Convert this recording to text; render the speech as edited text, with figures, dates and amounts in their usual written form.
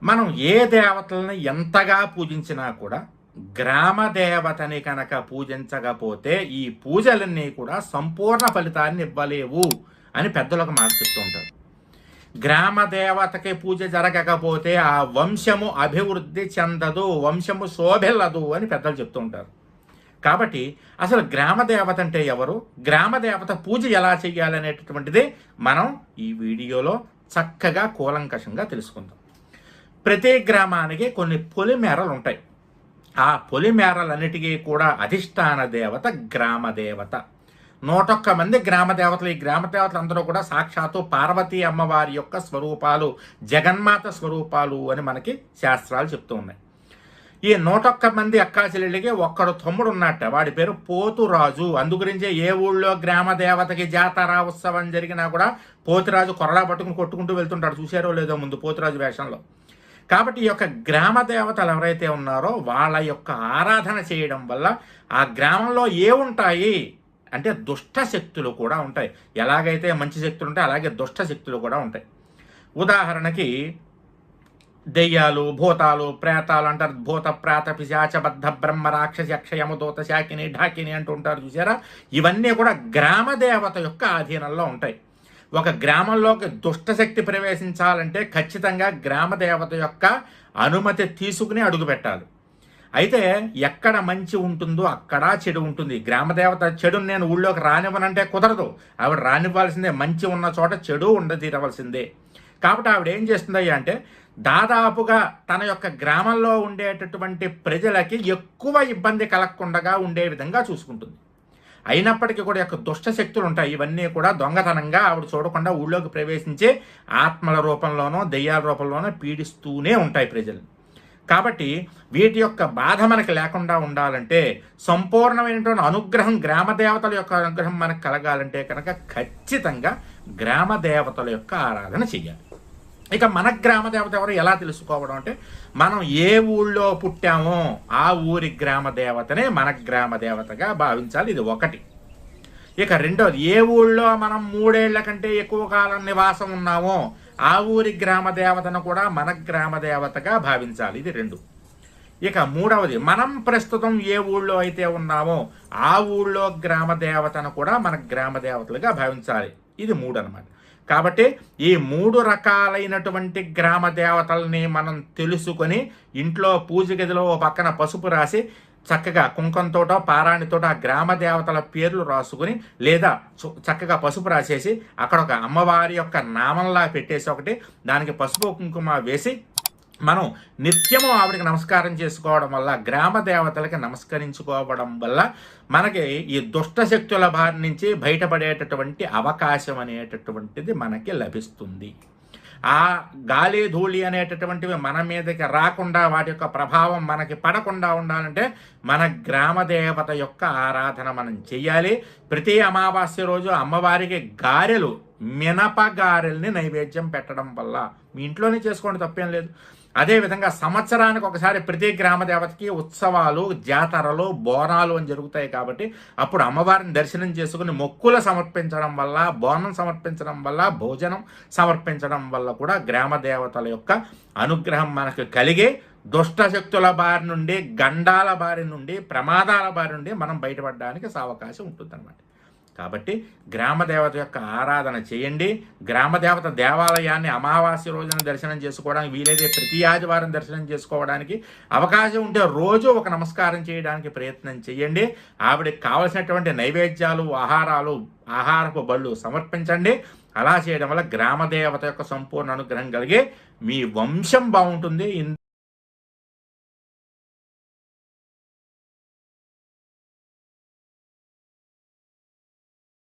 మనం ఏ దేవతలను ఎంతగా పూజించినా కూడా గ్రామ దేవతని కనుక పూజించకపోతే ఈ పూజలన్నీ కూడా సంపూర్ణ ఫలితాన్ని ఇవ్వలేవు అని పెద్దలకు మాట చెప్తూ ఉంటారు. గ్రామ దేవతకి పూజ జరగకపోతే ఆ వంశము అభివృద్ధి చెందదు, వంశము శోభిల్లదు అని పెద్దలు చెప్తూ ఉంటారు. కాబట్టి అసలు గ్రామ దేవత అంటే ఎవరు, గ్రామ దేవత పూజ ఎలా చేయాలనేటటువంటిది మనం ఈ వీడియోలో చక్కగా కూలంకషంగా తెలుసుకుందాం. ప్రతి గ్రామానికి కొన్ని పొలిమేరలు ఉంటాయి. ఆ పొలిమేరలన్నిటికీ కూడా అధిష్టాన దేవత గ్రామ దేవత. 101 మంది గ్రామ దేవతలు. ఈ గ్రామ దేవతలు అందరూ కూడా సాక్షాత్తు పార్వతీ అమ్మవారి యొక్క స్వరూపాలు, జగన్మాత స్వరూపాలు అని మనకి శాస్త్రాలు చెప్తూ ఉన్నాయి. ఈ 101 మంది అక్కా చెల్లెళ్ళకి ఒక్కడు తమ్ముడు ఉన్నట్ట, వాడి పేరు పోతురాజు. అందుగురించే ఏ ఊళ్ళో గ్రామ దేవతకి జాతర ఉత్సవం జరిగినా కూడా పోతురాజు కొరడా పట్టుకుని కొట్టుకుంటూ వెళ్తుంటాడు. చూసారో లేదో ముందు పోతురాజు వేషంలో. కాబట్టి ఈ యొక్క గ్రామ దేవతలు ఎవరైతే ఉన్నారో వాళ్ళ యొక్క ఆరాధన చేయడం వల్ల ఆ గ్రామంలో ఏముంటాయి అంటే దుష్ట శక్తులు కూడా ఉంటాయి. ఎలాగైతే మంచి శక్తులు ఉంటాయి అలాగే దుష్ట శక్తులు కూడా ఉంటాయి. ఉదాహరణకి దెయ్యాలు, భూతాలు, ప్రేతాలు అంటారు. భూత ప్రేత పిశాచ బద్ధ బ్రహ్మ రాక్షస యక్ష యమదూత శాకిని ఢాకిని అంటూ ఉంటారు. చూసారా, ఇవన్నీ కూడా గ్రామ దేవత యొక్క ఆధీనంలో ఉంటాయి. ఒక గ్రామంలోకి దుష్టశక్తి ప్రవేశించాలంటే ఖచ్చితంగా గ్రామ దేవత యొక్క అనుమతి తీసుకుని అడుగు పెట్టాలి. అయితే ఎక్కడ మంచి ఉంటుందో అక్కడ చెడు ఉంటుంది. గ్రామదేవత చెడుని నేను ఊళ్ళోకి రానివ్వనంటే కుదరదు. ఆవిడ రానివ్వాల్సిందే. మంచి ఉన్న చోట చెడు ఉండతీరవలసిందే. కాబట్టి ఆవిడ ఏం చేస్తుందయ్యా అంటే దాదాపుగా తన యొక్క గ్రామంలో ఉండేటటువంటి ప్రజలకి ఎక్కువ ఇబ్బంది కలగకుండా ఉండే విధంగా చూసుకుంటుంది. అయినప్పటికీ కూడా యొక్క దుష్ట శక్తులు ఉంటాయి. ఇవన్నీ కూడా దొంగతనంగా ఆవిడ చూడకుండా ఊళ్ళోకి ప్రవేశించే ఆత్మల రూపంలోనో దెయ్యాల రూపంలోనో పీడిస్తూనే ఉంటాయి ప్రజలు. కాబట్టి వీటి యొక్క బాధ మనకు లేకుండా ఉండాలంటే సంపూర్ణమైనటువంటి అనుగ్రహం, గ్రామ దేవతల యొక్క అనుగ్రహం మనకు కలగాలంటే కనుక ఖచ్చితంగా గ్రామ దేవతల యొక్క ఆరాధన చెయ్యాలి. ఇక మన గ్రామ దేవత ఎవరు ఎలా తెలుసుకోవడం అంటే మనం ఏ ఊళ్ళో పుట్టామో ఆ ఊరి గ్రామ దేవతనే మన గ్రామ దేవతగా భావించాలి. ఇది ఒకటి. ఇక రెండోది, ఏ ఊళ్ళో మనం 3 ఏళ్ల కంటే ఎక్కువ కాలం నివాసం ఉన్నామో ఆ ఊరి గ్రామ దేవతను కూడా మన గ్రామ దేవతగా భావించాలి. ఇది 2. ఇక మూడవది, మనం ప్రస్తుతం ఏ ఊళ్ళో అయితే ఉన్నామో ఆ ఊళ్ళో గ్రామ దేవతను కూడా మన గ్రామ దేవతలుగా భావించాలి. ఇది 3 అన్నమాట. కాబట్టి ఈ 3 రకాలైనటువంటి గ్రామ దేవతల్ని మనం తెలుసుకొని ఇంట్లో పూజ గదిలో పక్కన పసుపు రాసి చక్కగా కుంకంతోటో పారాణితోటో ఆ గ్రామ దేవతల పేర్లు రాసుకుని లేదా చక్కగా పసుపు రాసేసి అక్కడ ఒక అమ్మవారి యొక్క నామంలా పెట్టేసి ఒకటి దానికి పసుపు కుంకుమ వేసి మనం నిత్యము ఆవిడకి నమస్కారం చేసుకోవడం వల్ల, గ్రామ దేవతలకి నమస్కరించుకోవడం వల్ల మనకి ఈ దుష్ట శక్తుల బారి నుంచి బయటపడేటటువంటి అవకాశం అనేటటువంటిది మనకి లభిస్తుంది. ఆ గాలి ధూళి అనేటటువంటివి మన మీదకి రాకుండా, వాటి యొక్క ప్రభావం మనకి పడకుండా ఉండాలంటే మన గ్రామ దేవత యొక్క ఆరాధన మనం చెయ్యాలి. ప్రతి అమావాస్య రోజు అమ్మవారికి గారెలు, మినప గారెల్ని నైవేద్యం పెట్టడం వల్ల మీ ఇంట్లోనే చేసుకోండి, తప్పేం లేదు. అదేవిధంగా సంవత్సరానికి ఒకసారి ప్రతి గ్రామ దేవతకి ఉత్సవాలు, జాతరలు, బోనాలు అని జరుగుతాయి. కాబట్టి అప్పుడు అమ్మవారిని దర్శనం చేసుకుని మొక్కులు సమర్పించడం వల్ల, బోనం సమర్పించడం వల్ల, భోజనం సమర్పించడం వల్ల కూడా గ్రామ దేవతల యొక్క అనుగ్రహం మనకు కలిగే దుష్ట శక్తుల బారి నుండి, గండాల బారి నుండి, ప్రమాదాల బారి నుండి మనం బయటపడడానికి అవకాశం ఉంటుందన్నమాట. కాబట్టి గ్రామదేవత యొక్క ఆరాధన చేయండి. గ్రామదేవత దేవాలయాన్ని అమావాస్య రోజున దర్శనం చేసుకోవడానికి వీలైతే ప్రతి ఆదివారం దర్శనం చేసుకోవడానికి అవకాశం ఉంటే రోజు ఒక నమస్కారం చేయడానికి ప్రయత్నం చేయండి. ఆవిడకి కావలసినటువంటి నైవేద్యాలు, ఆహారపు బళ్ళు సమర్పించండి. అలా చేయడం వల్ల గ్రామదేవత యొక్క సంపూర్ణ అనుగ్రహం కలిగి మీ వంశం బాగుంటుంది.